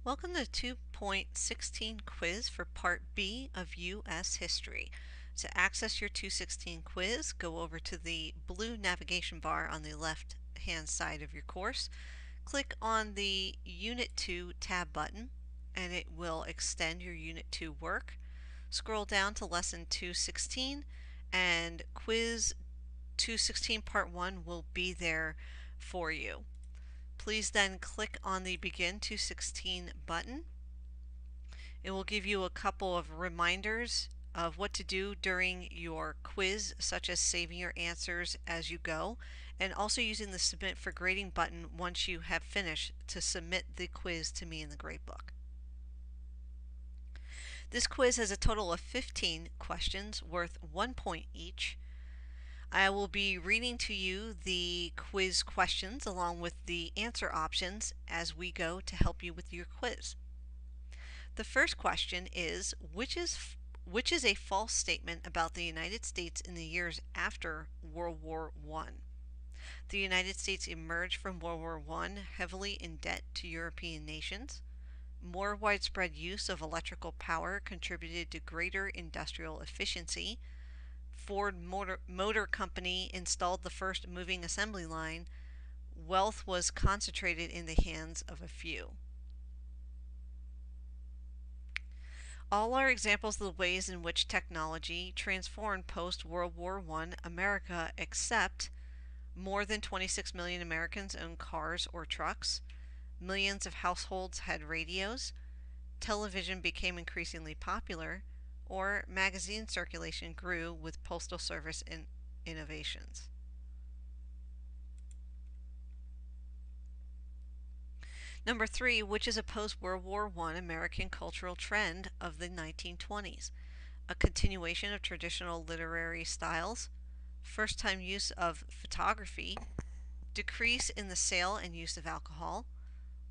Welcome to 2.16 quiz for Part B of U.S. History. To access your 216 quiz, go over to the blue navigation bar on the left hand side of your course. Click on the Unit 2 tab button and it will extend your Unit 2 work. Scroll down to Lesson 216 and Quiz 216 Part 1 will be there for you. Please then click on the Begin 216 button. It will give you a couple of reminders of what to do during your quiz, such as saving your answers as you go, and also using the Submit for Grading button once you have finished to submit the quiz to me in the gradebook. This quiz has a total of 15 questions worth 1 point each. I will be reading to you the quiz questions along with the answer options as we go to help you with your quiz. The first question is, which is a false statement about the United States in the years after World War I? The United States emerged from World War I heavily in debt to European nations. More widespread use of electrical power contributed to greater industrial efficiency. Ford Motor Company installed the first moving assembly line. Wealth was concentrated in the hands of a few. All are examples of the ways in which technology transformed post-World War I America, except more than 26 million Americans owned cars or trucks, millions of households had radios, television became increasingly popular, or magazine circulation grew with postal service innovations. Number 3, which is a post-World War I American cultural trend of the 1920s? A continuation of traditional literary styles, first-time use of photography, decrease in the sale and use of alcohol,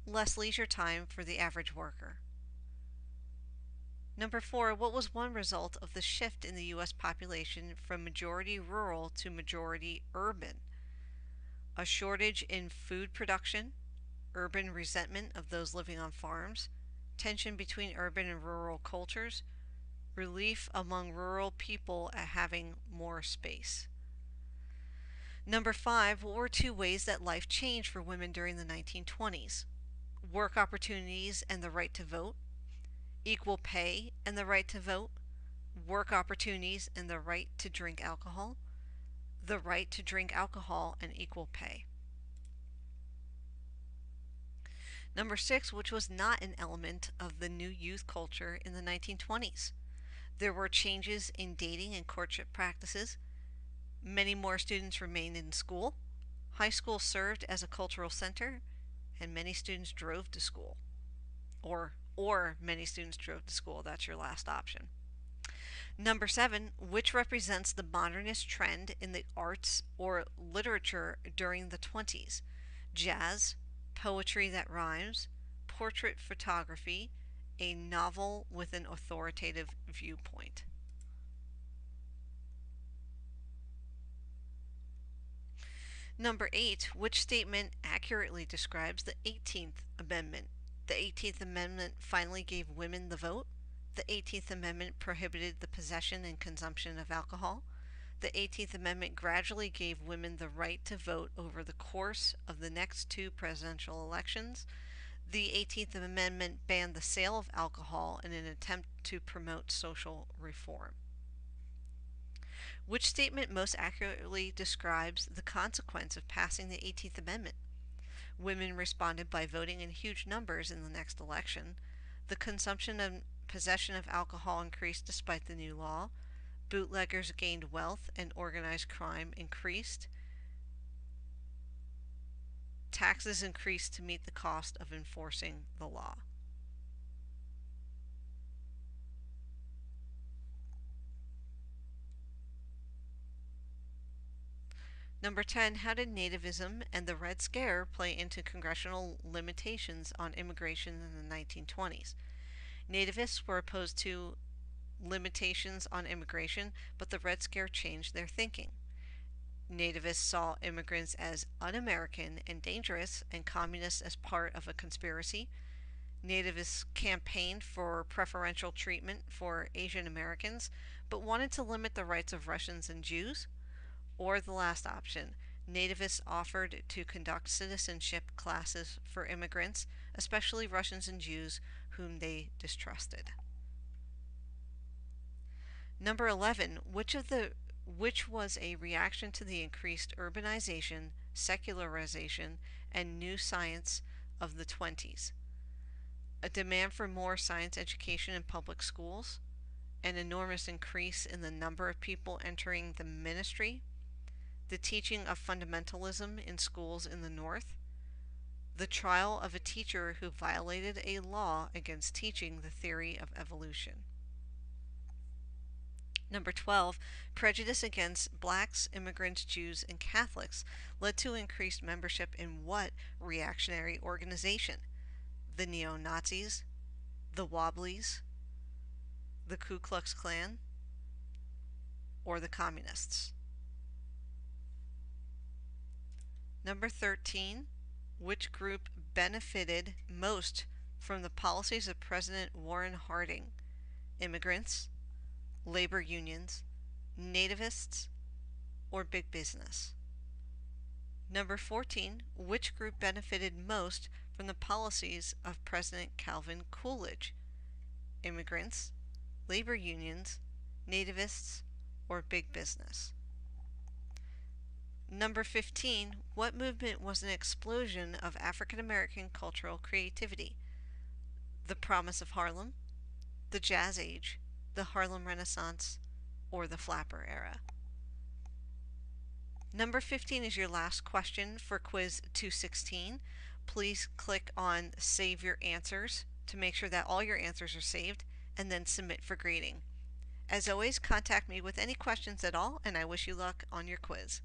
less leisure time for the average worker. Number 4, what was one result of the shift in the U.S. population from majority rural to majority urban? A shortage in food production, urban resentment of those living on farms, tension between urban and rural cultures, relief among rural people at having more space. Number 5, what were two ways that life changed for women during the 1920s? Work opportunities and the right to vote, equal pay and the right to vote, work opportunities and the right to drink alcohol, the right to drink alcohol and equal pay. Number 6, which was not an element of the new youth culture in the 1920s. There were changes in dating and courtship practices. Many more students remained in school. High school served as a cultural center, and many students drove to school. Or many students drove to school. That's your last option. Number 7, which represents the modernist trend in the arts or literature during the 20s? Jazz, poetry that rhymes, portrait photography, a novel with an authoritative viewpoint. Number 8, which statement accurately describes the 18th Amendment? The 18th Amendment finally gave women the vote. The 18th Amendment prohibited the possession and consumption of alcohol. The 18th Amendment gradually gave women the right to vote over the course of the next two presidential elections. The 18th Amendment banned the sale of alcohol in an attempt to promote social reform. Which statement most accurately describes the consequence of passing the 18th Amendment? Women responded by voting in huge numbers in the next election. The consumption and possession of alcohol increased despite the new law. Bootleggers gained wealth and organized crime increased. Taxes increased to meet the cost of enforcing the law. Number 10, how did nativism and the Red Scare play into congressional limitations on immigration in the 1920s? Nativists were opposed to limitations on immigration, but the Red Scare changed their thinking. Nativists saw immigrants as un-American and dangerous, and communists as part of a conspiracy. Nativists campaigned for preferential treatment for Asian Americans, but wanted to limit the rights of Russians and Jews. Or the last option, nativists offered to conduct citizenship classes for immigrants, especially Russians and Jews whom they distrusted. Number 11, which was a reaction to the increased urbanization, secularization, and new science of the 20s? A demand for more science education in public schools, an enormous increase in the number of people entering the ministry, the teaching of fundamentalism in schools in the North, the trial of a teacher who violated a law against teaching the theory of evolution. Number 12, prejudice against blacks, immigrants, Jews, and Catholics led to increased membership in what reactionary organization? The neo-Nazis, the Wobblies, the Ku Klux Klan, or the Communists? Number 13, which group benefited most from the policies of President Warren Harding? Immigrants, labor unions, nativists, or big business? Number 14, which group benefited most from the policies of President Calvin Coolidge? Immigrants, labor unions, nativists, or big business? Number 15, what movement was an explosion of African American cultural creativity? The Promise of Harlem, the Jazz Age, the Harlem Renaissance, or the Flapper Era? Number 15 is your last question for Quiz 216. Please click on Save Your Answers to make sure that all your answers are saved, and then submit for grading. As always, contact me with any questions at all, and I wish you luck on your quiz.